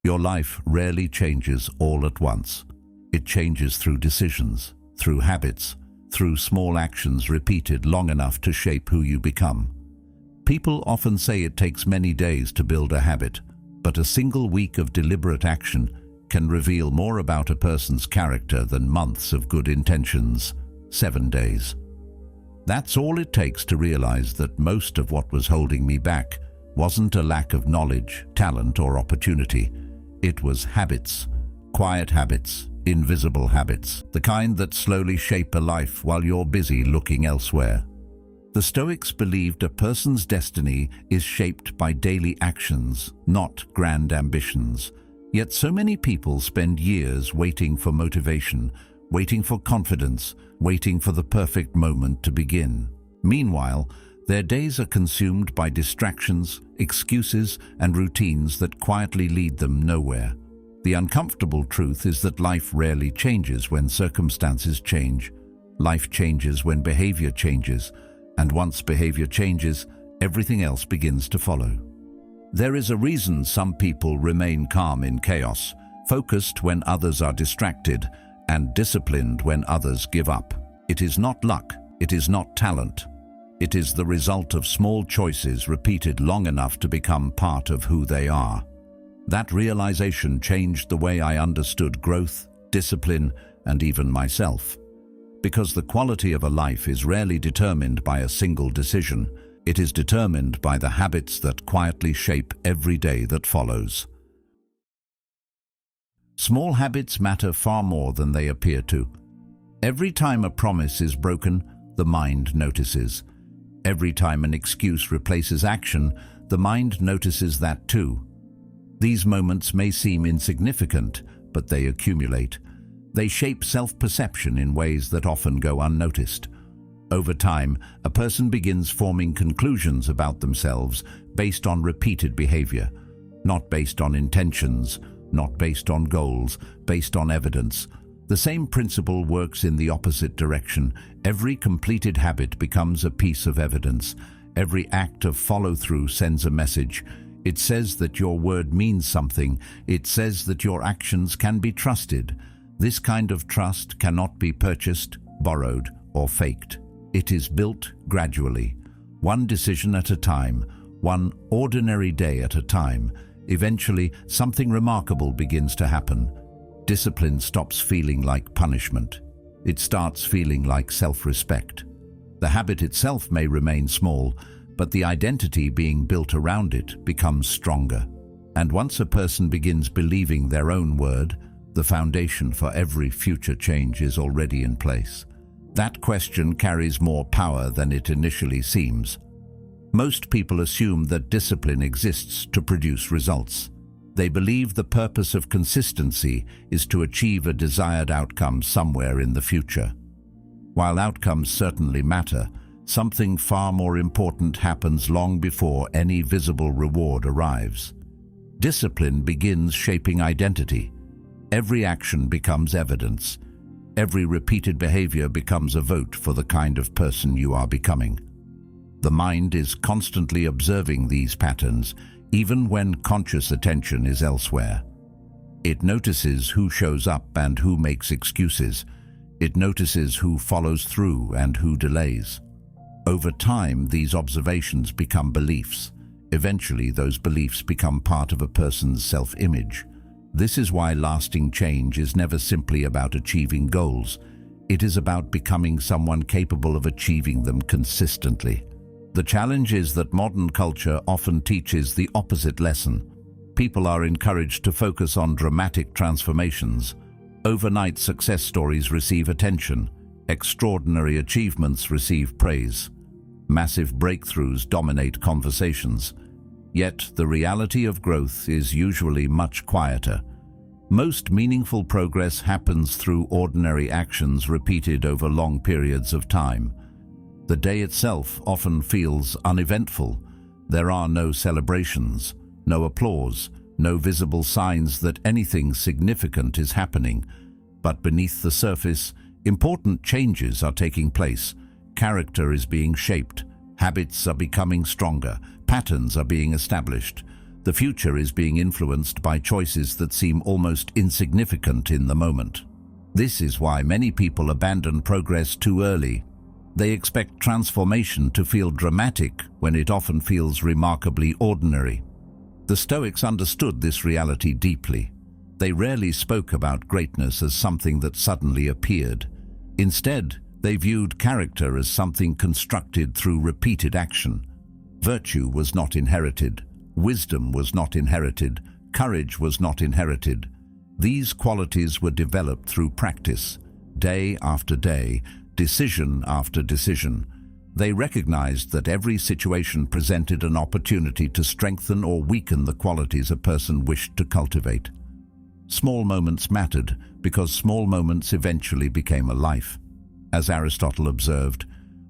Your life rarely changes all at once. It changes through decisions, through habits, through small actions repeated long enough to shape who you become. People often say it takes many days to build a habit, but a single week of deliberate action can reveal more about a person's character than months of good intentions. 7 days. That's all it takes to realize that most of what was holding me back wasn't a lack of knowledge, talent, or opportunity. It was habits, quiet habits, invisible habits, the kind that slowly shape a life while you're busy looking elsewhere. The Stoics believed a person's destiny is shaped by daily actions, not grand ambitions. Yet so many people spend years waiting for motivation, waiting for confidence, waiting for the perfect moment to begin. Meanwhile, their days are consumed by distractions, excuses, and routines that quietly lead them nowhere. The uncomfortable truth is that life rarely changes when circumstances change. Life changes when behavior changes, and once behavior changes, everything else begins to follow. There is a reason some people remain calm in chaos, focused when others are distracted, and disciplined when others give up. It is not luck, it is not talent. It is the result of small choices repeated long enough to become part of who they are. That realization changed the way I understood growth, discipline, and even myself. Because the quality of a life is rarely determined by a single decision, it is determined by the habits that quietly shape every day that follows. Small habits matter far more than they appear to. Every time a promise is broken, the mind notices. Every time an excuse replaces action, the mind notices that too. These moments may seem insignificant, but they accumulate. They shape self-perception in ways that often go unnoticed. Over time, a person begins forming conclusions about themselves based on repeated behavior, not based on intentions, not based on goals, based on evidence. The same principle works in the opposite direction. Every completed habit becomes a piece of evidence. Every act of follow-through sends a message. It says that your word means something. It says that your actions can be trusted. This kind of trust cannot be purchased, borrowed, or faked. It is built gradually, one decision at a time, one ordinary day at a time. Eventually, something remarkable begins to happen. Discipline stops feeling like punishment. It starts feeling like self-respect. The habit itself may remain small, but the identity being built around it becomes stronger. And once a person begins believing their own word, the foundation for every future change is already in place. That question carries more power than it initially seems. Most people assume that discipline exists to produce results. They believe the purpose of consistency is to achieve a desired outcome somewhere in the future. While outcomes certainly matter, something far more important happens long before any visible reward arrives. Discipline begins shaping identity. Every action becomes evidence. Every repeated behavior becomes a vote for the kind of person you are becoming. The mind is constantly observing these patterns, even when conscious attention is elsewhere. It notices who shows up and who makes excuses. It notices who follows through and who delays. Over time, these observations become beliefs. Eventually, those beliefs become part of a person's self-image. This is why lasting change is never simply about achieving goals. It is about becoming someone capable of achieving them consistently. The challenge is that modern culture often teaches the opposite lesson. People are encouraged to focus on dramatic transformations. Overnight success stories receive attention. Extraordinary achievements receive praise. Massive breakthroughs dominate conversations. Yet the reality of growth is usually much quieter. Most meaningful progress happens through ordinary actions repeated over long periods of time. The day itself often feels uneventful. There are no celebrations, no applause, no visible signs that anything significant is happening. But beneath the surface, important changes are taking place. Character is being shaped. Habits are becoming stronger. Patterns are being established. The future is being influenced by choices that seem almost insignificant in the moment. This is why many people abandon progress too early. They expect transformation to feel dramatic when it often feels remarkably ordinary. The Stoics understood this reality deeply. They rarely spoke about greatness as something that suddenly appeared. Instead, they viewed character as something constructed through repeated action. Virtue was not inherited. Wisdom was not inherited. Courage was not inherited. These qualities were developed through practice, day after day, decision after decision. They recognized that every situation presented an opportunity to strengthen or weaken the qualities a person wished to cultivate. Small moments mattered because small moments eventually became a life. As Aristotle observed,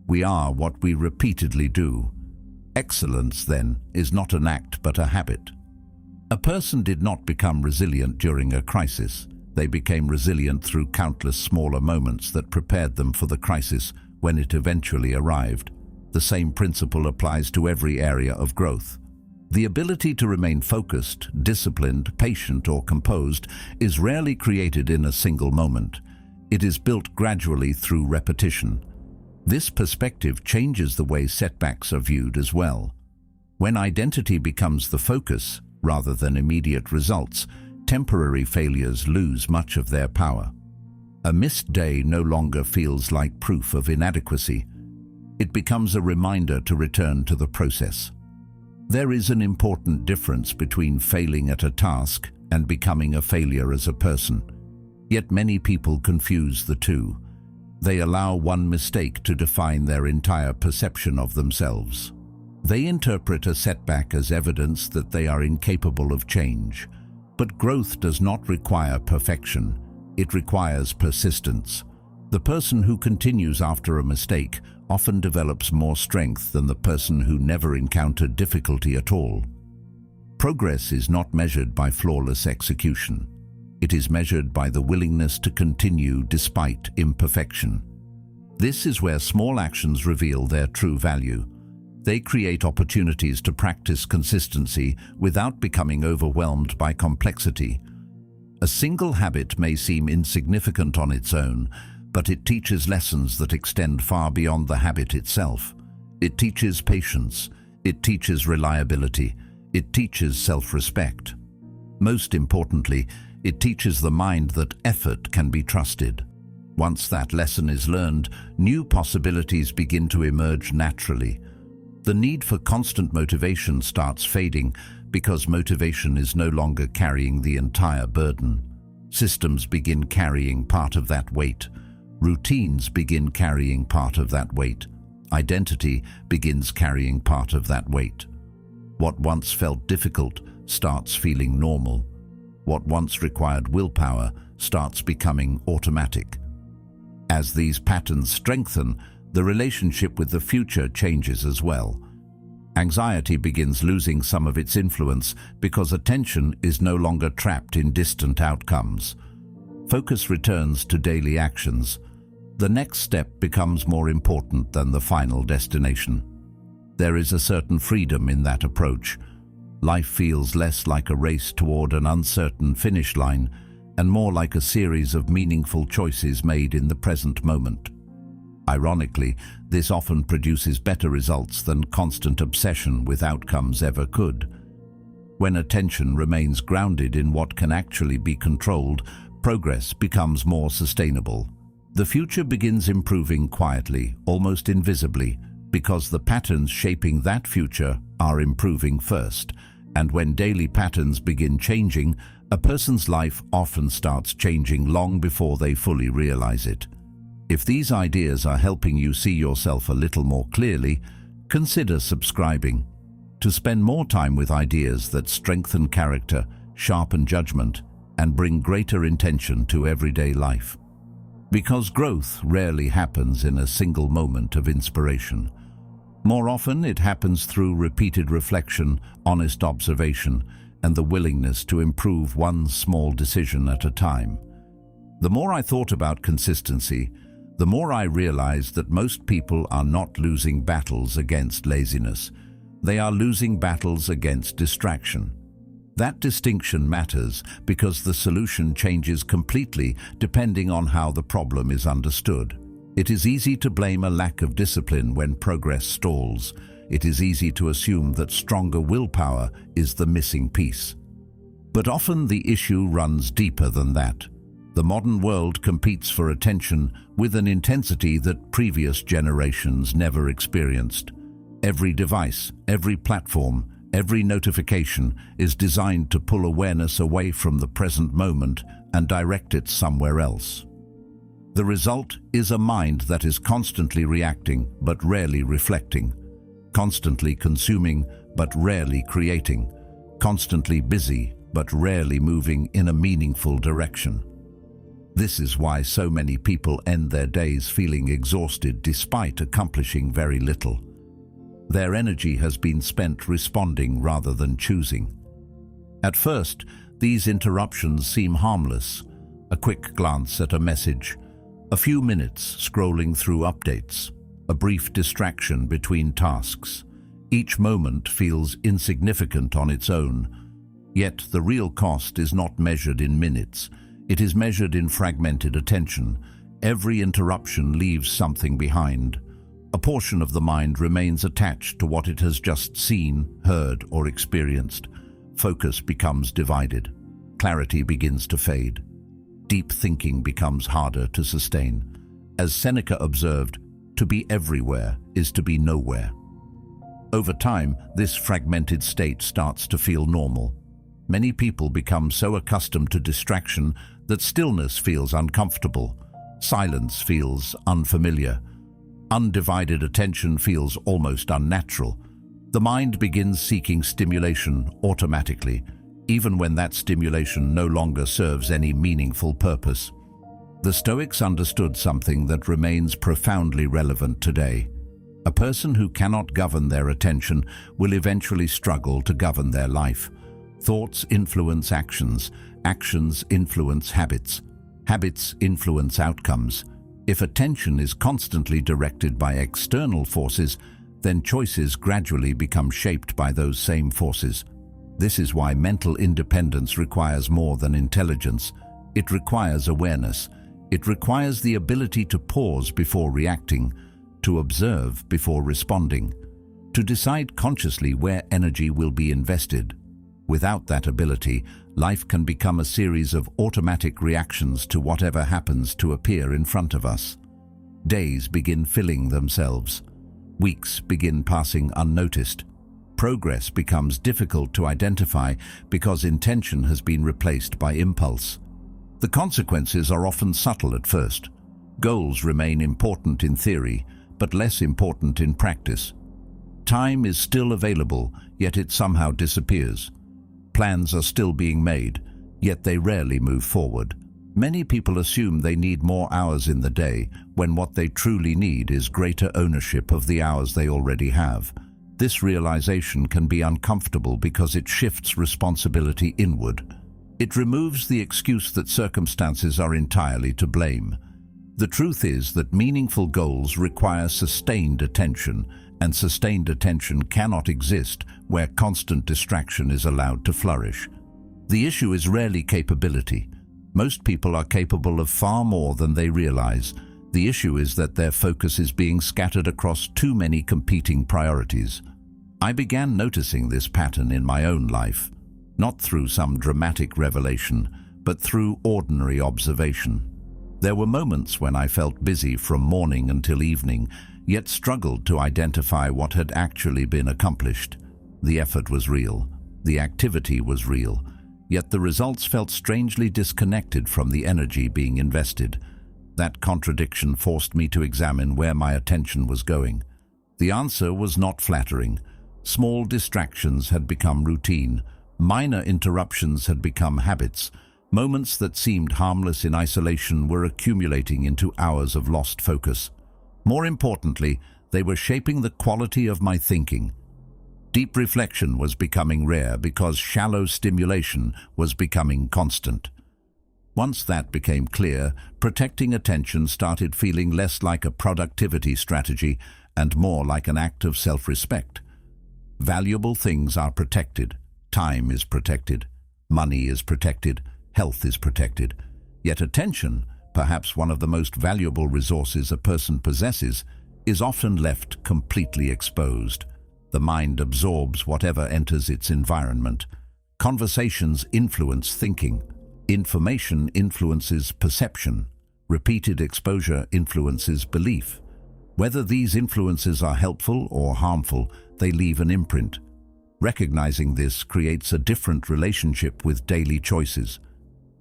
we are what we repeatedly do. Excellence, then, is not an act but a habit. A person did not become resilient during a crisis. They became resilient through countless smaller moments that prepared them for the crisis when it eventually arrived. The same principle applies to every area of growth. The ability to remain focused, disciplined, patient, or composed is rarely created in a single moment. It is built gradually through repetition. This perspective changes the way setbacks are viewed as well. When identity becomes the focus, rather than immediate results, temporary failures lose much of their power. A missed day no longer feels like proof of inadequacy. It becomes a reminder to return to the process. There is an important difference between failing at a task and becoming a failure as a person. Yet many people confuse the two. They allow one mistake to define their entire perception of themselves. They interpret a setback as evidence that they are incapable of change. But growth does not require perfection. It requires persistence. The person who continues after a mistake often develops more strength than the person who never encountered difficulty at all. Progress is not measured by flawless execution. It is measured by the willingness to continue despite imperfection. This is where small actions reveal their true value. They create opportunities to practice consistency without becoming overwhelmed by complexity. A single habit may seem insignificant on its own, but it teaches lessons that extend far beyond the habit itself. It teaches patience. It teaches reliability. It teaches self-respect. Most importantly, it teaches the mind that effort can be trusted. Once that lesson is learned, new possibilities begin to emerge naturally. The need for constant motivation starts fading because motivation is no longer carrying the entire burden. Systems begin carrying part of that weight. Routines begin carrying part of that weight. Identity begins carrying part of that weight. What once felt difficult starts feeling normal. What once required willpower starts becoming automatic. As these patterns strengthen, the relationship with the future changes as well. Anxiety begins losing some of its influence because attention is no longer trapped in distant outcomes. Focus returns to daily actions. The next step becomes more important than the final destination. There is a certain freedom in that approach. Life feels less like a race toward an uncertain finish line and more like a series of meaningful choices made in the present moment. Ironically, this often produces better results than constant obsession with outcomes ever could. When attention remains grounded in what can actually be controlled, progress becomes more sustainable. The future begins improving quietly, almost invisibly, because the patterns shaping that future are improving first. And when daily patterns begin changing, a person's life often starts changing long before they fully realize it. If these ideas are helping you see yourself a little more clearly, consider subscribing. To spend more time with ideas that strengthen character, sharpen judgment, and bring greater intention to everyday life. Because growth rarely happens in a single moment of inspiration. More often, it happens through repeated reflection, honest observation, and the willingness to improve one small decision at a time. The more I thought about consistency, the more I realized that most people are not losing battles against laziness. They are losing battles against distraction. That distinction matters because the solution changes completely depending on how the problem is understood. It is easy to blame a lack of discipline when progress stalls. It is easy to assume that stronger willpower is the missing piece. But often the issue runs deeper than that. The modern world competes for attention with an intensity that previous generations never experienced. Every device, every platform, every notification is designed to pull awareness away from the present moment and direct it somewhere else. The result is a mind that is constantly reacting but rarely reflecting, constantly consuming but rarely creating, constantly busy but rarely moving in a meaningful direction. This is why so many people end their days feeling exhausted despite accomplishing very little. Their energy has been spent responding rather than choosing. At first, these interruptions seem harmless. A quick glance at a message, a few minutes scrolling through updates, a brief distraction between tasks. Each moment feels insignificant on its own. Yet the real cost is not measured in minutes. It is measured in fragmented attention. Every interruption leaves something behind. A portion of the mind remains attached to what it has just seen, heard, or experienced. Focus becomes divided. Clarity begins to fade. Deep thinking becomes harder to sustain. As Seneca observed, to be everywhere is to be nowhere. Over time, this fragmented state starts to feel normal. Many people become so accustomed to distraction that stillness feels uncomfortable. Silence feels unfamiliar. Undivided attention feels almost unnatural. The mind begins seeking stimulation automatically, even when that stimulation no longer serves any meaningful purpose. The Stoics understood something that remains profoundly relevant today. A person who cannot govern their attention will eventually struggle to govern their life. Thoughts influence actions, actions influence habits, habits influence outcomes. If attention is constantly directed by external forces, then choices gradually become shaped by those same forces. This is why mental independence requires more than intelligence. It requires awareness. It requires the ability to pause before reacting, to observe before responding, to decide consciously where energy will be invested. Without that ability, life can become a series of automatic reactions to whatever happens to appear in front of us. Days begin filling themselves. Weeks begin passing unnoticed. Progress becomes difficult to identify because intention has been replaced by impulse. The consequences are often subtle at first. Goals remain important in theory, but less important in practice. Time is still available, yet it somehow disappears. Plans are still being made, yet they rarely move forward. Many people assume they need more hours in the day, when what they truly need is greater ownership of the hours they already have. This realization can be uncomfortable because it shifts responsibility inward. It removes the excuse that circumstances are entirely to blame. The truth is that meaningful goals require sustained attention, and sustained attention cannot exist where constant distraction is allowed to flourish. The issue is rarely capability. Most people are capable of far more than they realize. The issue is that their focus is being scattered across too many competing priorities. I began noticing this pattern in my own life, not through some dramatic revelation, but through ordinary observation. There were moments when I felt busy from morning until evening, yet struggled to identify what had actually been accomplished. The effort was real, the activity was real, yet the results felt strangely disconnected from the energy being invested. That contradiction forced me to examine where my attention was going. The answer was not flattering. Small distractions had become routine. Minor interruptions had become habits. Moments that seemed harmless in isolation were accumulating into hours of lost focus. More importantly, they were shaping the quality of my thinking. Deep reflection was becoming rare because shallow stimulation was becoming constant. Once that became clear, protecting attention started feeling less like a productivity strategy and more like an act of self-respect. Valuable things are protected. Time is protected. Money is protected, health is protected. Yet attention, perhaps one of the most valuable resources a person possesses, is often left completely exposed. The mind absorbs whatever enters its environment. Conversations influence thinking. Information influences perception. Repeated exposure influences belief. Whether these influences are helpful or harmful, they leave an imprint. Recognizing this creates a different relationship with daily choices.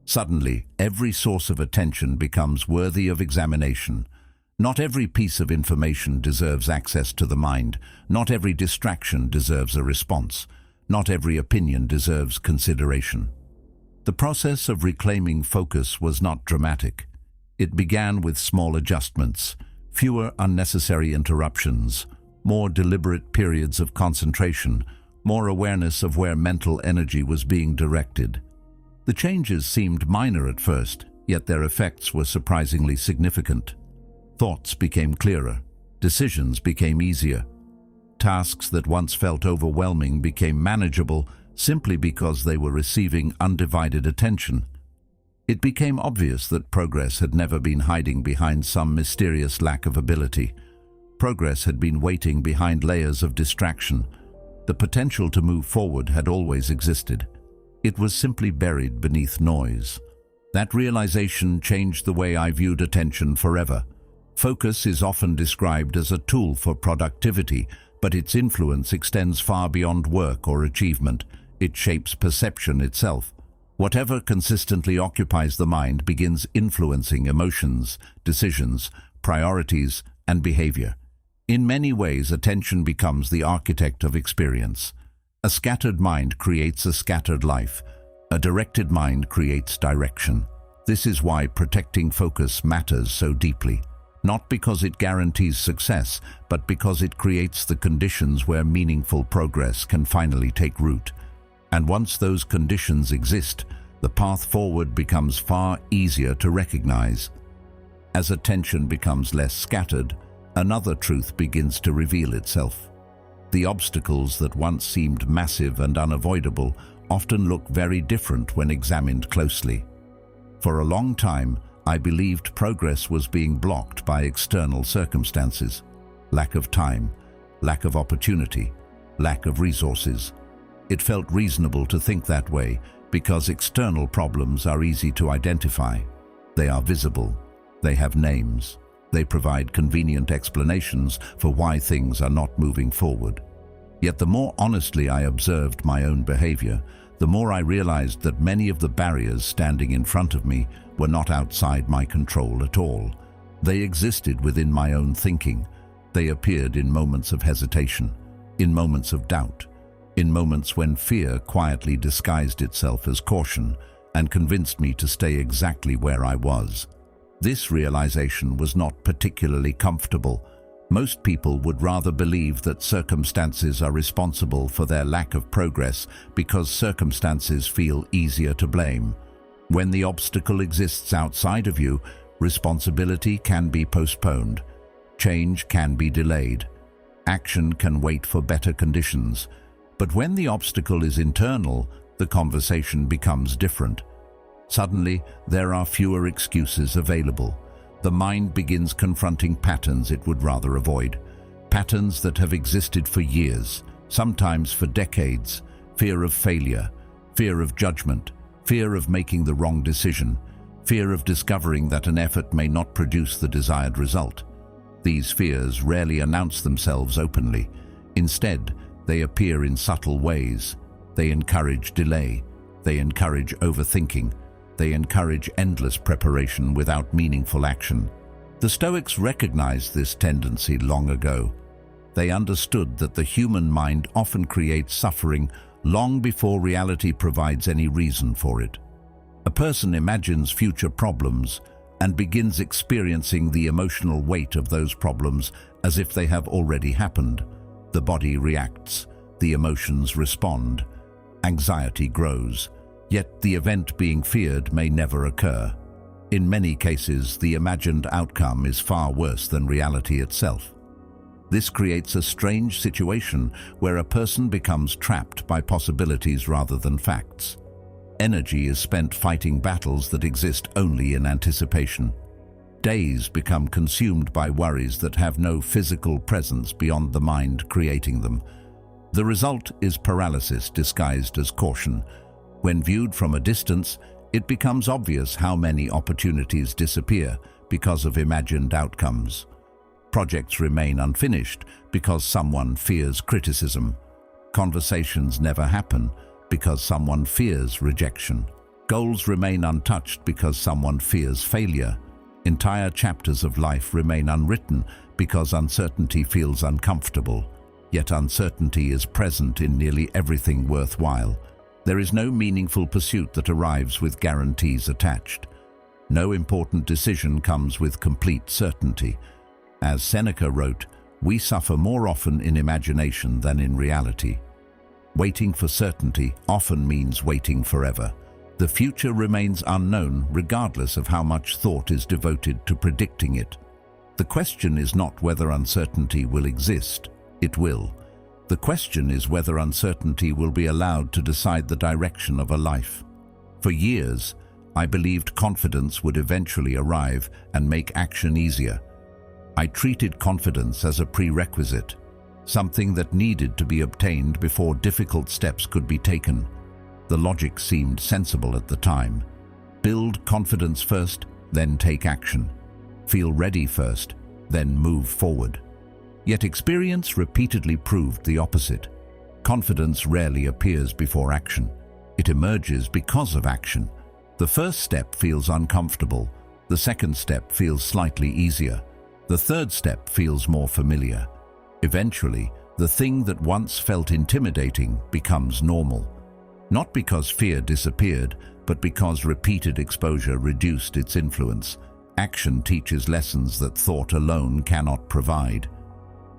Suddenly, every source of attention becomes worthy of examination. Not every piece of information deserves access to the mind. Not every distraction deserves a response. Not every opinion deserves consideration. The process of reclaiming focus was not dramatic. It began with small adjustments, fewer unnecessary interruptions, more deliberate periods of concentration, more awareness of where mental energy was being directed. The changes seemed minor at first, yet their effects were surprisingly significant. Thoughts became clearer. Decisions became easier. Tasks that once felt overwhelming became manageable simply because they were receiving undivided attention. It became obvious that progress had never been hiding behind some mysterious lack of ability. Progress had been waiting behind layers of distraction. The potential to move forward had always existed. It was simply buried beneath noise. That realization changed the way I viewed attention forever. Focus is often described as a tool for productivity, but its influence extends far beyond work or achievement. It shapes perception itself. Whatever consistently occupies the mind begins influencing emotions, decisions, priorities, and behavior. In many ways, attention becomes the architect of experience. A scattered mind creates a scattered life. A directed mind creates direction. This is why protecting focus matters so deeply. Not because it guarantees success, but because it creates the conditions where meaningful progress can finally take root. And once those conditions exist, the path forward becomes far easier to recognize. As attention becomes less scattered, another truth begins to reveal itself. The obstacles that once seemed massive and unavoidable often look very different when examined closely. For a long time, I believed progress was being blocked by external circumstances. Lack of time, lack of opportunity, lack of resources. It felt reasonable to think that way because external problems are easy to identify. They are visible. They have names. They provide convenient explanations for why things are not moving forward. Yet the more honestly I observed my own behavior, the more I realized that many of the barriers standing in front of me were not outside my control at all. They existed within my own thinking. They appeared in moments of hesitation, in moments of doubt, in moments when fear quietly disguised itself as caution and convinced me to stay exactly where I was. This realization was not particularly comfortable. Most people would rather believe that circumstances are responsible for their lack of progress because circumstances feel easier to blame. When the obstacle exists outside of you, responsibility can be postponed. Change can be delayed. Action can wait for better conditions. But when the obstacle is internal, the conversation becomes different. Suddenly, there are fewer excuses available. The mind begins confronting patterns it would rather avoid. Patterns that have existed for years, sometimes for decades. Fear of failure, fear of judgment, fear of making the wrong decision, fear of discovering that an effort may not produce the desired result. These fears rarely announce themselves openly. Instead, they appear in subtle ways. They encourage delay. They encourage overthinking. They encourage endless preparation without meaningful action. The Stoics recognized this tendency long ago. They understood that the human mind often creates suffering long before reality provides any reason for it. A person imagines future problems and begins experiencing the emotional weight of those problems as if they have already happened. The body reacts, the emotions respond, anxiety grows. Yet the event being feared may never occur. In many cases, the imagined outcome is far worse than reality itself. This creates a strange situation where a person becomes trapped by possibilities rather than facts. Energy is spent fighting battles that exist only in anticipation. Days become consumed by worries that have no physical presence beyond the mind creating them. The result is paralysis disguised as caution. When viewed from a distance, it becomes obvious how many opportunities disappear because of imagined outcomes. Projects remain unfinished because someone fears criticism. Conversations never happen because someone fears rejection. Goals remain untouched because someone fears failure. Entire chapters of life remain unwritten because uncertainty feels uncomfortable. Yet uncertainty is present in nearly everything worthwhile. There is no meaningful pursuit that arrives with guarantees attached. No important decision comes with complete certainty. As Seneca wrote, we suffer more often in imagination than in reality. Waiting for certainty often means waiting forever. The future remains unknown regardless of how much thought is devoted to predicting it. The question is not whether uncertainty will exist. It will. The question is whether uncertainty will be allowed to decide the direction of a life. For years, I believed confidence would eventually arrive and make action easier. I treated confidence as a prerequisite, something that needed to be obtained before difficult steps could be taken. The logic seemed sensible at the time. Build confidence first, then take action. Feel ready first, then move forward. Yet experience repeatedly proved the opposite. Confidence rarely appears before action. It emerges because of action. The first step feels uncomfortable. The second step feels slightly easier. The third step feels more familiar. Eventually, the thing that once felt intimidating becomes normal. Not because fear disappeared, but because repeated exposure reduced its influence. Action teaches lessons that thought alone cannot provide.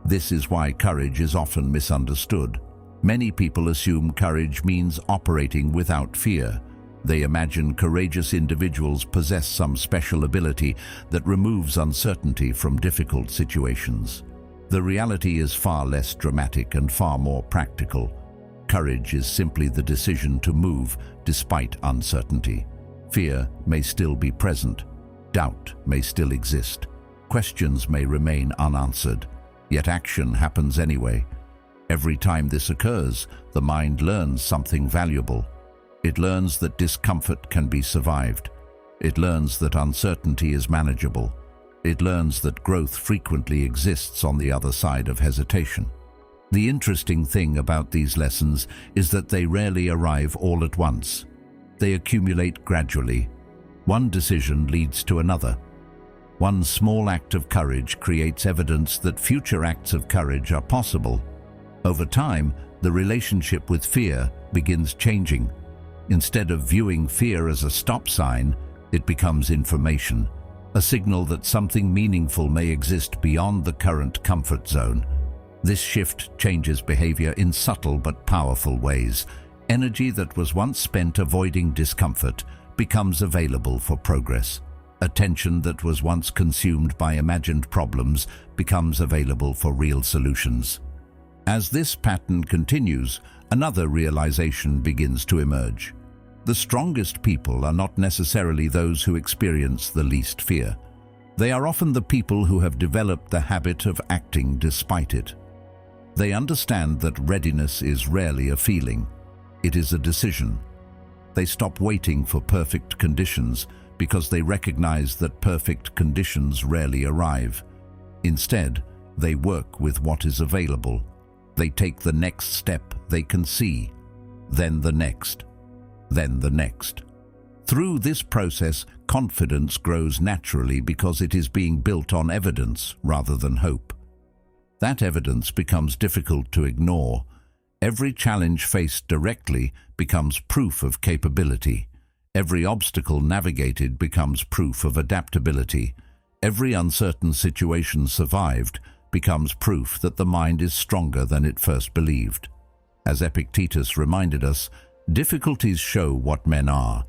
This is why courage is often misunderstood. Many people assume courage means operating without fear. They imagine courageous individuals possess some special ability that removes uncertainty from difficult situations. The reality is far less dramatic and far more practical. Courage is simply the decision to move despite uncertainty. Fear may still be present. Doubt may still exist. Questions may remain unanswered. Yet action happens anyway. Every time this occurs, the mind learns something valuable. It learns that discomfort can be survived. It learns that uncertainty is manageable. It learns that growth frequently exists on the other side of hesitation. The interesting thing about these lessons is that they rarely arrive all at once. They accumulate gradually. One decision leads to another. One small act of courage creates evidence that future acts of courage are possible. Over time, the relationship with fear begins changing. Instead of viewing fear as a stop sign, it becomes information, a signal that something meaningful may exist beyond the current comfort zone. This shift changes behavior in subtle but powerful ways. Energy that was once spent avoiding discomfort becomes available for progress. Attention that was once consumed by imagined problems becomes available for real solutions. As this pattern continues, another realization begins to emerge. The strongest people are not necessarily those who experience the least fear. They are often the people who have developed the habit of acting despite it. They understand that readiness is rarely a feeling. It is a decision. They stop waiting for perfect conditions because they recognize that perfect conditions rarely arrive. Instead, they work with what is available. They take the next step they can see, then the next, then the next. Through this process, confidence grows naturally because it is being built on evidence rather than hope. That evidence becomes difficult to ignore. Every challenge faced directly becomes proof of capability. Every obstacle navigated becomes proof of adaptability. Every uncertain situation survived becomes proof that the mind is stronger than it first believed. As Epictetus reminded us, difficulties show what men are.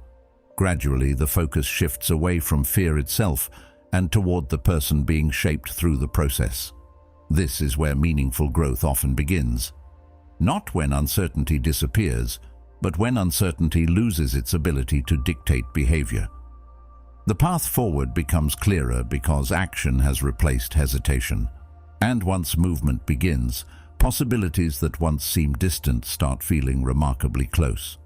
Gradually, the focus shifts away from fear itself and toward the person being shaped through the process. This is where meaningful growth often begins. Not when uncertainty disappears, but when uncertainty loses its ability to dictate behavior. The path forward becomes clearer because action has replaced hesitation. And once movement begins, possibilities that once seemed distant start feeling remarkably close.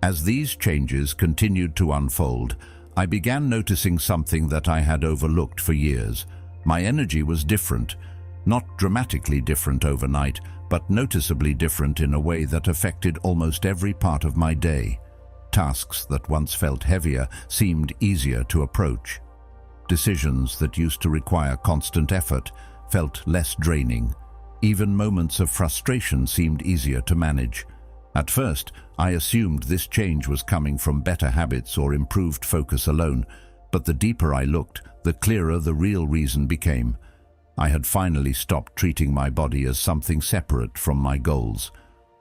As these changes continued to unfold, I began noticing something that I had overlooked for years. My energy was different, not dramatically different overnight, but noticeably different in a way that affected almost every part of my day. Tasks that once felt heavier seemed easier to approach. Decisions that used to require constant effort felt less draining. Even moments of frustration seemed easier to manage. At first, I assumed this change was coming from better habits or improved focus alone, but the deeper I looked, the clearer the real reason became. I had finally stopped treating my body as something separate from my goals.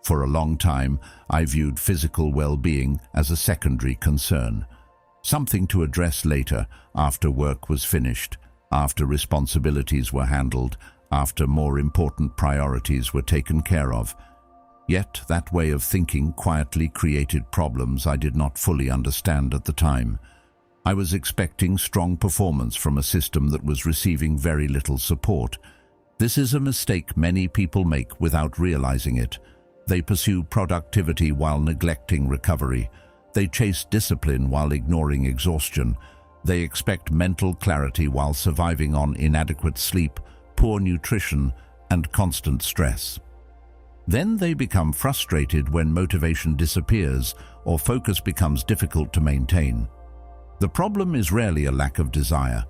For a long time, I viewed physical well-being as a secondary concern, something to address later, after work was finished, after responsibilities were handled, after more important priorities were taken care of. Yet that way of thinking quietly created problems I did not fully understand at the time. I was expecting strong performance from a system that was receiving very little support. This is a mistake many people make without realizing it. They pursue productivity while neglecting recovery. They chase discipline while ignoring exhaustion. They expect mental clarity while surviving on inadequate sleep, poor nutrition, and constant stress. Then they become frustrated when motivation disappears or focus becomes difficult to maintain. The problem is rarely a lack of desire.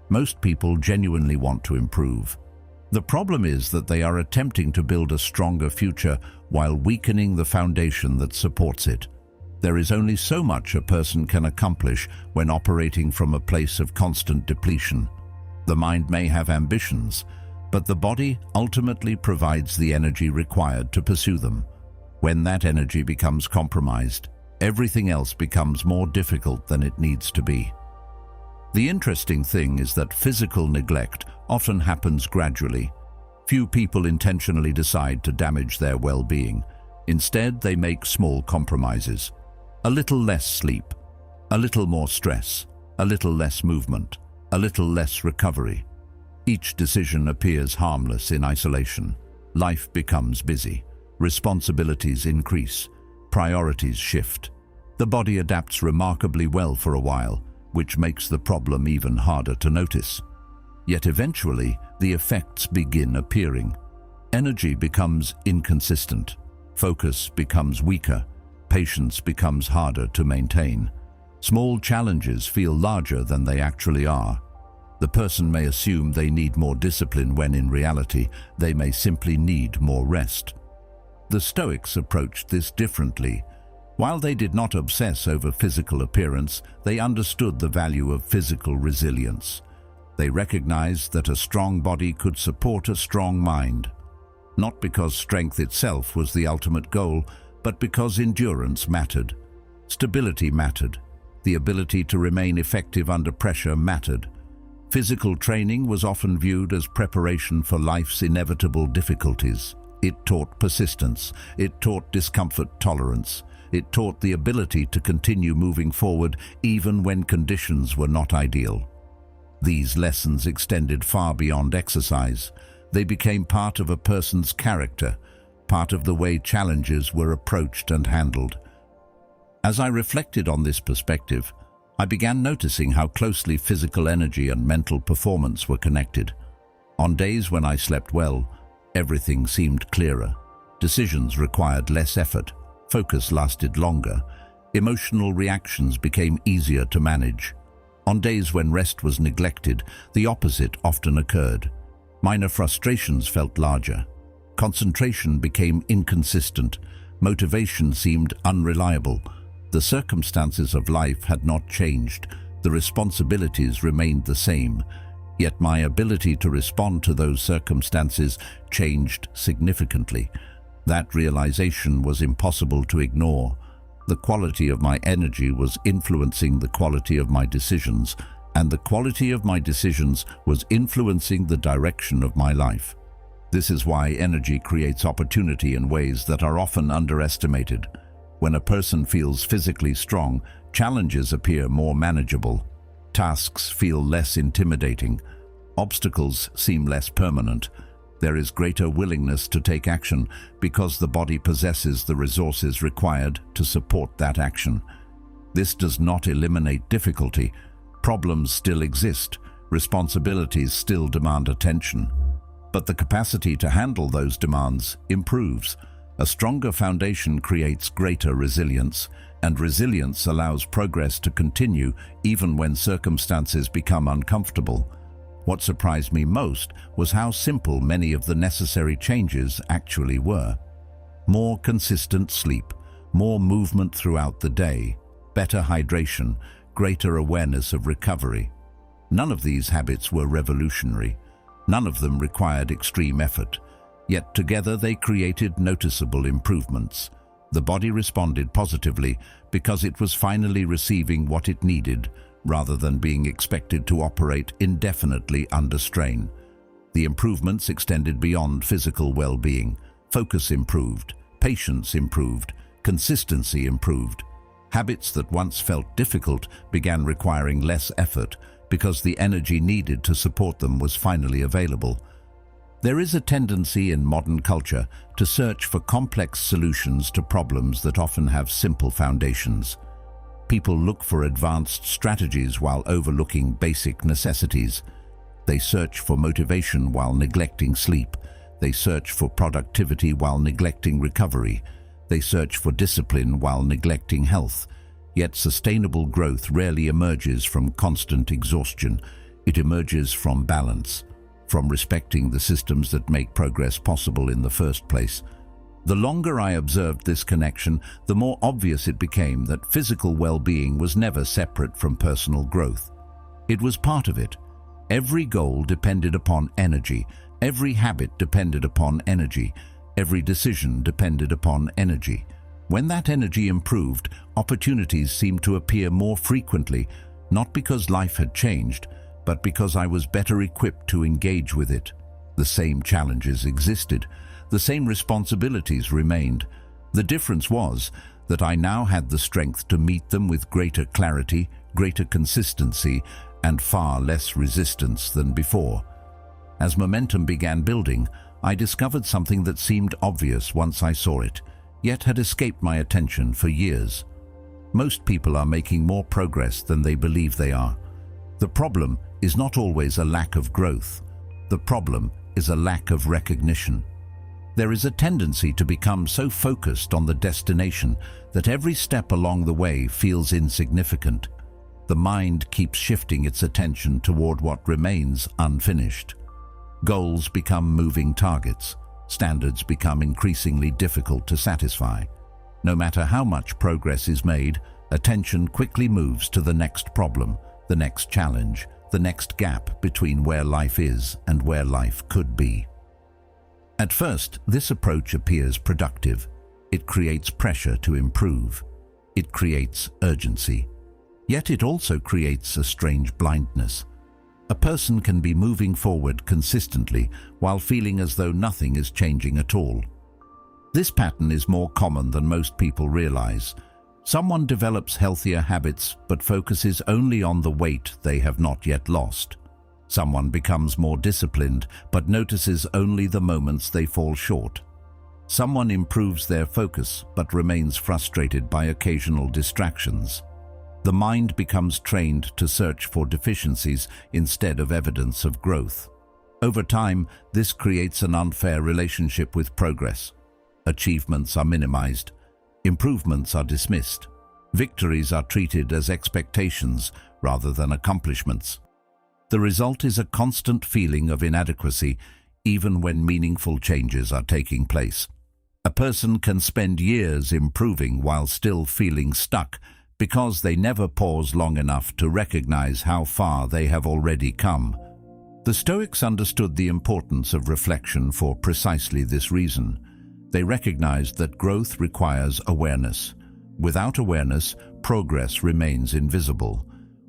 Most people genuinely want to improve. The problem is that they are attempting to build a stronger future while weakening the foundation that supports it. There is only so much a person can accomplish when operating from a place of constant depletion. The mind may have ambitions, but the body ultimately provides the energy required to pursue them. When that energy becomes compromised, everything else becomes more difficult than it needs to be. The interesting thing is that physical neglect often happens gradually. Few people intentionally decide to damage their well-being. Instead, they make small compromises. A little less sleep, a little more stress, a little less movement, a little less recovery. Each decision appears harmless in isolation. Life becomes busy. Responsibilities increase. Priorities shift. The body adapts remarkably well for a while, which makes the problem even harder to notice. Yet eventually, the effects begin appearing. Energy becomes inconsistent. Focus becomes weaker. Patience becomes harder to maintain. Small challenges feel larger than they actually are. The person may assume they need more discipline when in reality, they may simply need more rest. The Stoics approached this differently. While they did not obsess over physical appearance, they understood the value of physical resilience. They recognized that a strong body could support a strong mind, not because strength itself was the ultimate goal, but because endurance mattered. Stability mattered. The ability to remain effective under pressure mattered. Physical training was often viewed as preparation for life's inevitable difficulties. It taught persistence. It taught discomfort tolerance. It taught the ability to continue moving forward even when conditions were not ideal. These lessons extended far beyond exercise. They became part of a person's character, part of the way challenges were approached and handled. As I reflected on this perspective, I began noticing how closely physical energy and mental performance were connected. On days when I slept well, everything seemed clearer. Decisions required less effort. Focus lasted longer. Emotional reactions became easier to manage. On days when rest was neglected, the opposite often occurred. Minor frustrations felt larger. Concentration became inconsistent. Motivation seemed unreliable. The circumstances of life had not changed. The responsibilities remained the same. Yet my ability to respond to those circumstances changed significantly. That realization was impossible to ignore. The quality of my energy was influencing the quality of my decisions, and the quality of my decisions was influencing the direction of my life. This is why energy creates opportunity in ways that are often underestimated. When a person feels physically strong, challenges appear more manageable. Tasks feel less intimidating. Obstacles seem less permanent. There is greater willingness to take action because the body possesses the resources required to support that action. This does not eliminate difficulty. Problems still exist. Responsibilities still demand attention. But the capacity to handle those demands improves. A stronger foundation creates greater resilience, and resilience allows progress to continue even when circumstances become uncomfortable. What surprised me most was how simple many of the necessary changes actually were. More consistent sleep, more movement throughout the day, better hydration, greater awareness of recovery. None of these habits were revolutionary. None of them required extreme effort. Yet together they created noticeable improvements. The body responded positively because it was finally receiving what it needed, rather than being expected to operate indefinitely under strain. The improvements extended beyond physical well-being. Focus improved, patience improved, consistency improved. Habits that once felt difficult began requiring less effort because the energy needed to support them was finally available. There is a tendency in modern culture to search for complex solutions to problems that often have simple foundations. People look for advanced strategies while overlooking basic necessities. They search for motivation while neglecting sleep. They search for productivity while neglecting recovery. They search for discipline while neglecting health. Yet sustainable growth rarely emerges from constant exhaustion. It emerges from balance, from respecting the systems that make progress possible in the first place. The longer I observed this connection, the more obvious it became that physical well-being was never separate from personal growth. It was part of it. Every goal depended upon energy. Every habit depended upon energy. Every decision depended upon energy. When that energy improved, opportunities seemed to appear more frequently, not because life had changed, but because I was better equipped to engage with it. The same challenges existed. The same responsibilities remained. The difference was that I now had the strength to meet them with greater clarity, greater consistency, and far less resistance than before. As momentum began building, I discovered something that seemed obvious once I saw it, yet had escaped my attention for years. Most people are making more progress than they believe they are. The problem is not always a lack of growth. The problem is a lack of recognition. There is a tendency to become so focused on the destination that every step along the way feels insignificant. The mind keeps shifting its attention toward what remains unfinished. Goals become moving targets. Standards become increasingly difficult to satisfy. No matter how much progress is made, attention quickly moves to the next problem, the next challenge, the next gap between where life is and where life could be. At first, this approach appears productive. It creates pressure to improve. It creates urgency. Yet it also creates a strange blindness. A person can be moving forward consistently while feeling as though nothing is changing at all. This pattern is more common than most people realize. Someone develops healthier habits but focuses only on the weight they have not yet lost. Someone becomes more disciplined but notices only the moments they fall short. Someone improves their focus but remains frustrated by occasional distractions. The mind becomes trained to search for deficiencies instead of evidence of growth. Over time, this creates an unfair relationship with progress. Achievements are minimized. Improvements are dismissed. Victories are treated as expectations rather than accomplishments. The result is a constant feeling of inadequacy, even when meaningful changes are taking place. A person can spend years improving while still feeling stuck because they never pause long enough to recognize how far they have already come. The Stoics understood the importance of reflection for precisely this reason. They recognized that growth requires awareness. Without awareness, progress remains invisible.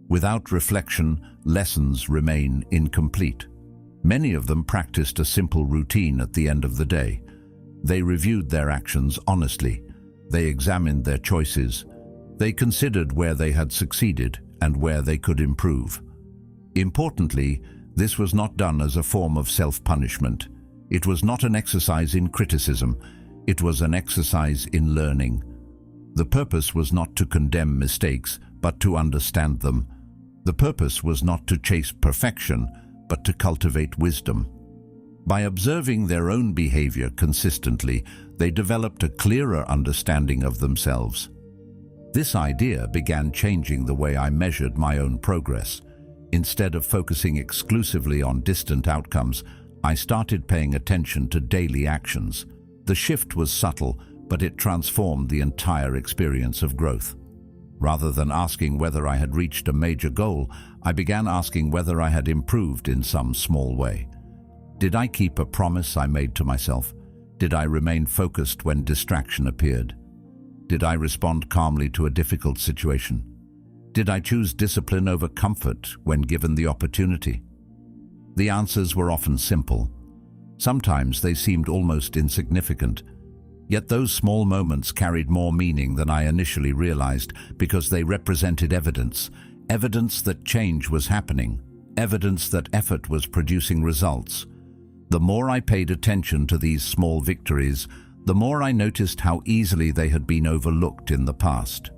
Without reflection, lessons remain incomplete. Many of them practiced a simple routine at the end of the day. They reviewed their actions honestly. They examined their choices. They considered where they had succeeded and where they could improve. Importantly, this was not done as a form of self-punishment. It was not an exercise in criticism. It was an exercise in learning. The purpose was not to condemn mistakes, but to understand them. The purpose was not to chase perfection, but to cultivate wisdom. By observing their own behavior consistently, they developed a clearer understanding of themselves. This idea began changing the way I measured my own progress. Instead of focusing exclusively on distant outcomes, I started paying attention to daily actions. The shift was subtle, but it transformed the entire experience of growth. Rather than asking whether I had reached a major goal, I began asking whether I had improved in some small way. Did I keep a promise I made to myself? Did I remain focused when distraction appeared? Did I respond calmly to a difficult situation? Did I choose discipline over comfort when given the opportunity? The answers were often simple. Sometimes they seemed almost insignificant. Yet those small moments carried more meaning than I initially realized because they represented evidence that change was happening, evidence that effort was producing results. The more I paid attention to these small victories, the more I noticed how easily they had been overlooked in the past.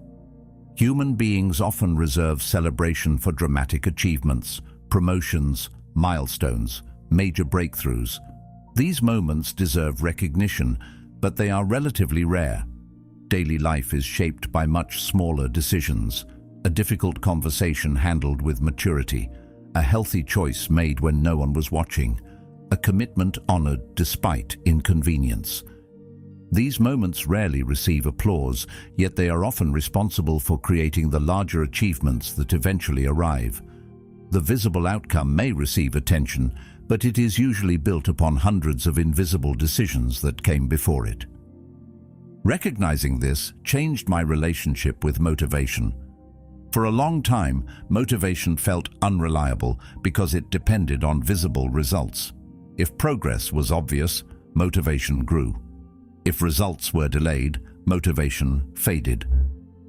Human beings often reserve celebration for dramatic achievements, promotions, milestones, major breakthroughs. These moments deserve recognition, but they are relatively rare. Daily life is shaped by much smaller decisions, a difficult conversation handled with maturity, a healthy choice made when no one was watching, a commitment honored despite inconvenience. These moments rarely receive applause, yet they are often responsible for creating the larger achievements that eventually arrive. The visible outcome may receive attention, but it is usually built upon hundreds of invisible decisions that came before it. Recognizing this changed my relationship with motivation. For a long time, motivation felt unreliable because it depended on visible results. If progress was obvious, motivation grew. If results were delayed, motivation faded.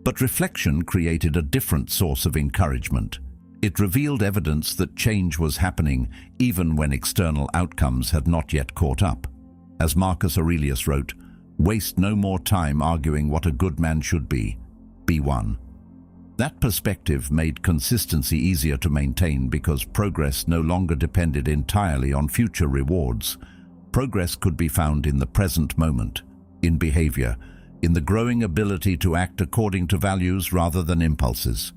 But reflection created a different source of encouragement. It revealed evidence that change was happening even when external outcomes had not yet caught up. As Marcus Aurelius wrote, "Waste no more time arguing what a good man should be. Be one." That perspective made consistency easier to maintain because progress no longer depended entirely on future rewards. Progress could be found in the present moment, in behavior, in the growing ability to act according to values rather than impulses.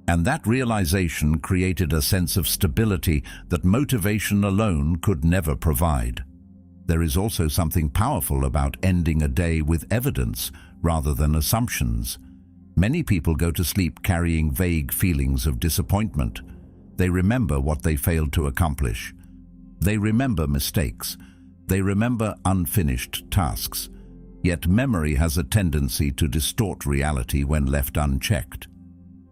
And that realization created a sense of stability that motivation alone could never provide. There is also something powerful about ending a day with evidence rather than assumptions. Many people go to sleep carrying vague feelings of disappointment. They remember what they failed to accomplish. They remember mistakes. They remember unfinished tasks. Yet memory has a tendency to distort reality when left unchecked.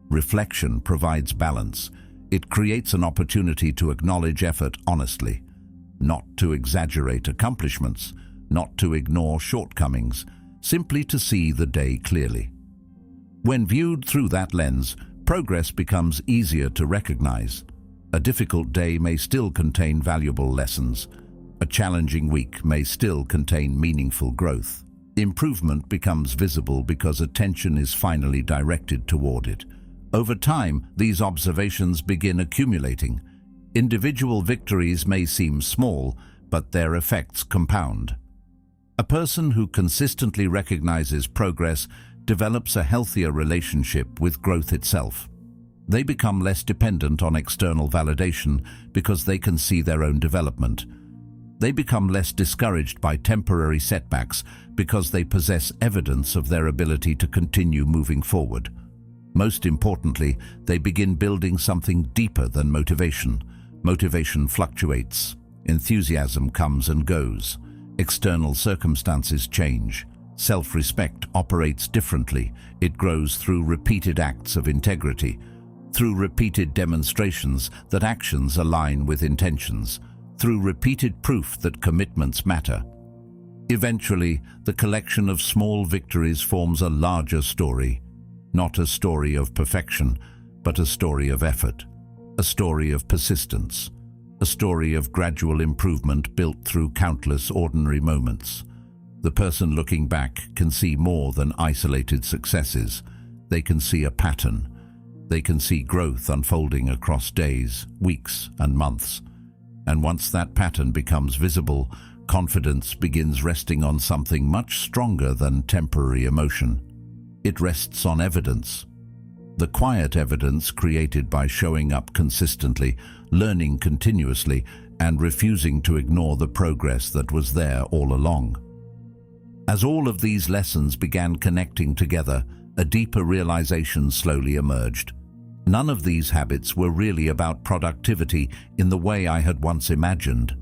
Reflection provides balance. It creates an opportunity to acknowledge effort honestly, not to exaggerate accomplishments, not to ignore shortcomings, simply to see the day clearly. When viewed through that lens, progress becomes easier to recognize. A difficult day may still contain valuable lessons. A challenging week may still contain meaningful growth. Improvement becomes visible because attention is finally directed toward it. Over time, these observations begin accumulating. Individual victories may seem small, but their effects compound. A person who consistently recognizes progress develops a healthier relationship with growth itself. They become less dependent on external validation because they can see their own development. They become less discouraged by temporary setbacks because they possess evidence of their ability to continue moving forward. Most importantly, they begin building something deeper than motivation. Motivation fluctuates. Enthusiasm comes and goes. External circumstances change. Self-respect operates differently. It grows through repeated acts of integrity, through repeated demonstrations that actions align with intentions, through repeated proof that commitments matter. Eventually, the collection of small victories forms a larger story, not a story of perfection, but a story of effort, a story of persistence, a story of gradual improvement built through countless ordinary moments. The person looking back can see more than isolated successes. They can see a pattern. They can see growth unfolding across days, weeks, and months. And once that pattern becomes visible, confidence begins resting on something much stronger than temporary emotion. It rests on evidence. The quiet evidence created by showing up consistently, learning continuously, and refusing to ignore the progress that was there all along. As all of these lessons began connecting together, a deeper realization slowly emerged. None of these habits were really about productivity in the way I had once imagined.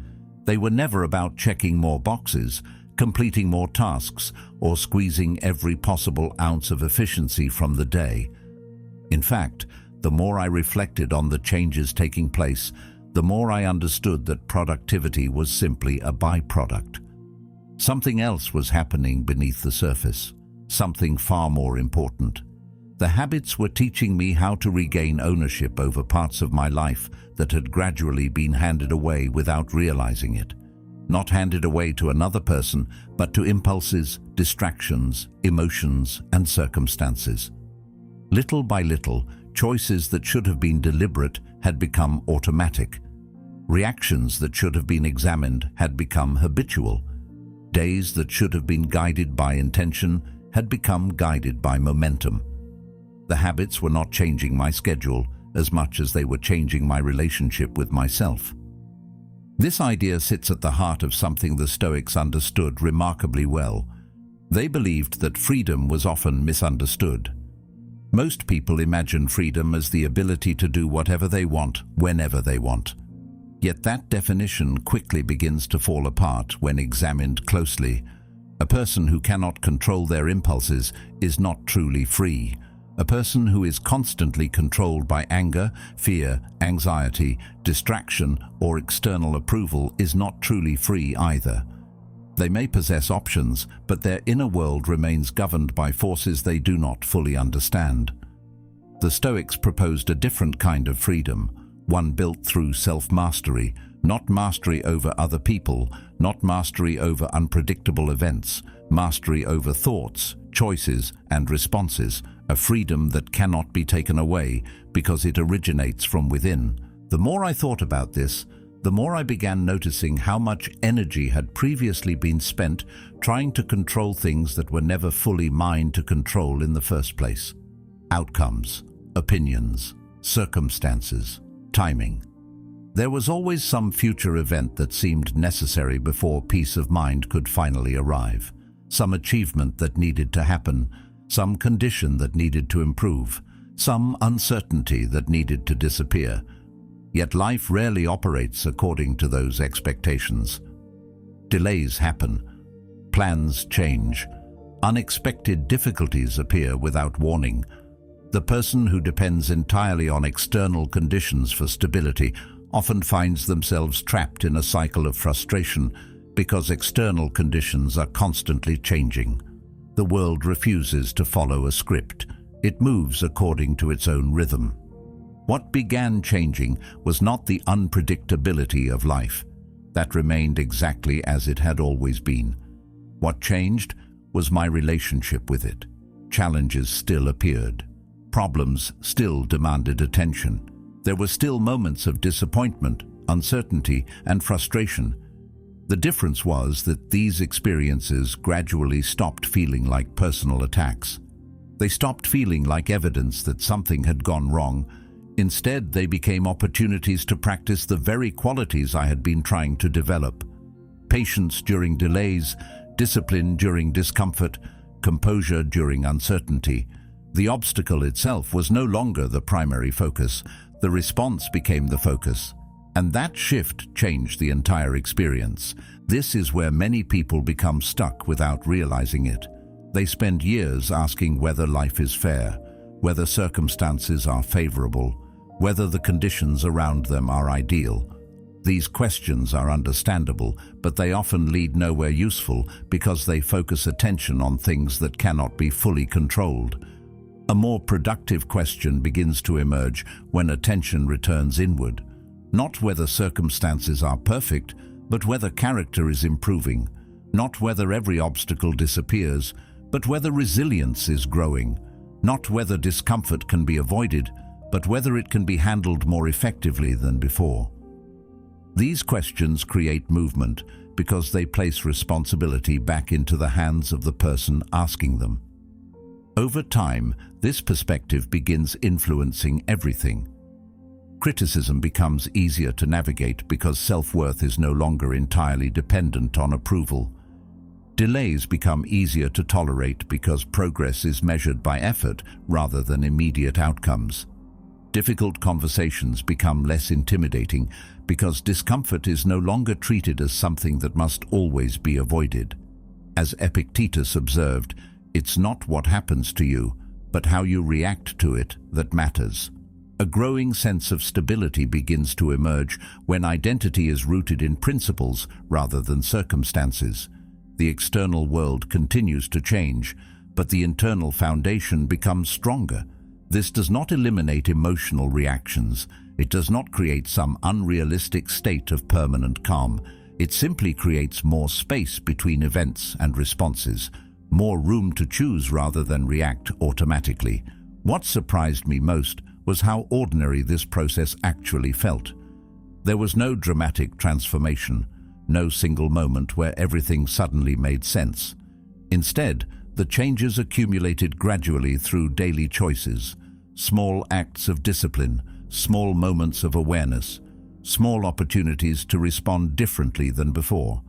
They were never about checking more boxes, completing more tasks, or squeezing every possible ounce of efficiency from the day. In fact, the more I reflected on the changes taking place, the more I understood that productivity was simply a byproduct. Something else was happening beneath the surface, something far more important. The habits were teaching me how to regain ownership over parts of my life that had gradually been handed away without realizing it. Not handed away to another person, but to impulses, distractions, emotions, and circumstances. Little by little, choices that should have been deliberate had become automatic. Reactions that should have been examined had become habitual. Days that should have been guided by intention had become guided by momentum. The habits were not changing my schedule as much as they were changing my relationship with myself. This idea sits at the heart of something the Stoics understood remarkably well. They believed that freedom was often misunderstood. Most people imagine freedom as the ability to do whatever they want, whenever they want. Yet that definition quickly begins to fall apart when examined closely. A person who cannot control their impulses is not truly free. A person who is constantly controlled by anger, fear, anxiety, distraction, or external approval is not truly free either. They may possess options, but their inner world remains governed by forces they do not fully understand. The Stoics proposed a different kind of freedom, one built through self-mastery, not mastery over other people, not mastery over unpredictable events, mastery over thoughts, choices, and responses, a freedom that cannot be taken away because it originates from within. The more I thought about this, the more I began noticing how much energy had previously been spent trying to control things that were never fully mine to control in the first place. Outcomes, opinions, circumstances, timing. There was always some future event that seemed necessary before peace of mind could finally arrive, some achievement that needed to happen, some condition that needed to improve, some uncertainty that needed to disappear. Yet life rarely operates according to those expectations. Delays happen, plans change, unexpected difficulties appear without warning. The person who depends entirely on external conditions for stability often finds themselves trapped in a cycle of frustration because external conditions are constantly changing. The world refuses to follow a script. It moves according to its own rhythm. What began changing was not the unpredictability of life. That remained exactly as it had always been. What changed was my relationship with it. Challenges still appeared. Problems still demanded attention. There were still moments of disappointment, uncertainty, and frustration. The difference was that these experiences gradually stopped feeling like personal attacks. They stopped feeling like evidence that something had gone wrong. Instead, they became opportunities to practice the very qualities I had been trying to develop. Patience during delays, discipline during discomfort, composure during uncertainty. The obstacle itself was no longer the primary focus. The response became the focus. And that shift changed the entire experience. This is where many people become stuck without realizing it. They spend years asking whether life is fair, whether circumstances are favorable, whether the conditions around them are ideal. These questions are understandable, but they often lead nowhere useful because they focus attention on things that cannot be fully controlled. A more productive question begins to emerge when attention returns inward. Not whether circumstances are perfect, but whether character is improving. Not whether every obstacle disappears, but whether resilience is growing. Not whether discomfort can be avoided, but whether it can be handled more effectively than before. These questions create movement because they place responsibility back into the hands of the person asking them. Over time, this perspective begins influencing everything. Criticism becomes easier to navigate because self-worth is no longer entirely dependent on approval. Delays become easier to tolerate because progress is measured by effort rather than immediate outcomes. Difficult conversations become less intimidating because discomfort is no longer treated as something that must always be avoided. As Epictetus observed, it's not what happens to you, but how you react to it that matters. A growing sense of stability begins to emerge when identity is rooted in principles rather than circumstances. The external world continues to change, but the internal foundation becomes stronger. This does not eliminate emotional reactions. It does not create some unrealistic state of permanent calm. It simply creates more space between events and responses, more room to choose rather than react automatically. What surprised me most was how ordinary this process actually felt. There was no dramatic transformation, no single moment where everything suddenly made sense. Instead, the changes accumulated gradually through daily choices, small acts of discipline, small moments of awareness, small opportunities to respond differently than before.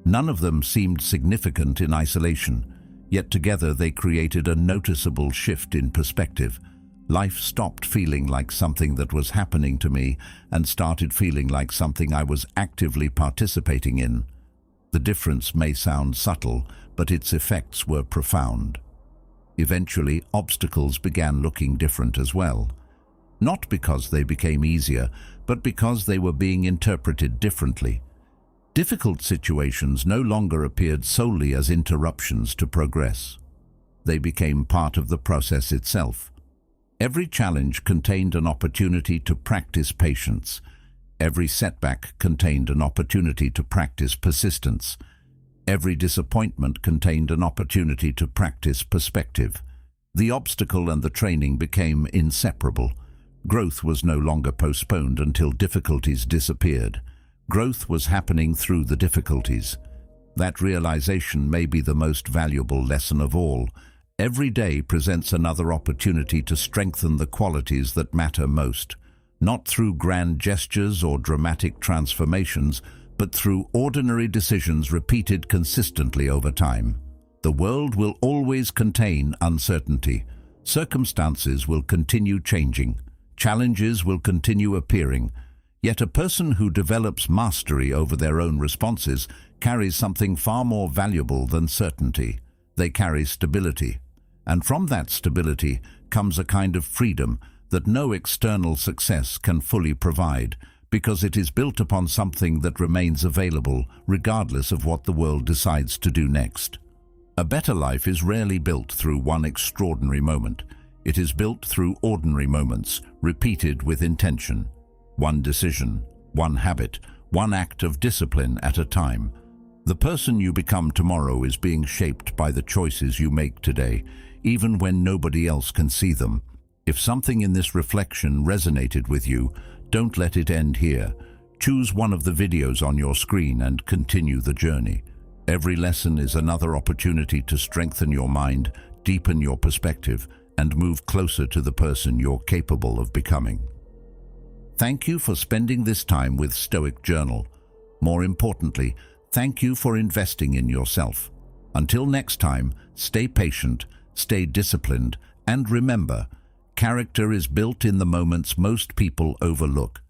None of them seemed significant in isolation, yet together they created a noticeable shift in perspective. Life stopped feeling like something that was happening to me and started feeling like something I was actively participating in. The difference may sound subtle, but its effects were profound. Eventually, obstacles began looking different as well. Not because they became easier, but because they were being interpreted differently. Difficult situations no longer appeared solely as interruptions to progress. They became part of the process itself. Every challenge contained an opportunity to practice patience. Every setback contained an opportunity to practice persistence. Every disappointment contained an opportunity to practice perspective. The obstacle and the training became inseparable. Growth was no longer postponed until difficulties disappeared. Growth was happening through the difficulties. That realization may be the most valuable lesson of all. Every day presents another opportunity to strengthen the qualities that matter most, not through grand gestures or dramatic transformations, but through ordinary decisions repeated consistently over time. The world will always contain uncertainty. Circumstances will continue changing. Challenges will continue appearing. Yet a person who develops mastery over their own responses carries something far more valuable than certainty. They carry stability. And from that stability comes a kind of freedom that no external success can fully provide, because it is built upon something that remains available regardless of what the world decides to do next. A better life is rarely built through one extraordinary moment. It is built through ordinary moments, repeated with intention. One decision, one habit, one act of discipline at a time. The person you become tomorrow is being shaped by the choices you make today, even when nobody else can see them. If something in this reflection resonated with you, don't let it end here. Choose one of the videos on your screen and continue the journey. Every lesson is another opportunity to strengthen your mind, deepen your perspective, and move closer to the person you're capable of becoming. Thank you for spending this time with Stoic Journal. More importantly, thank you for investing in yourself. Until next time, stay patient, stay disciplined, and remember, character is built in the moments most people overlook.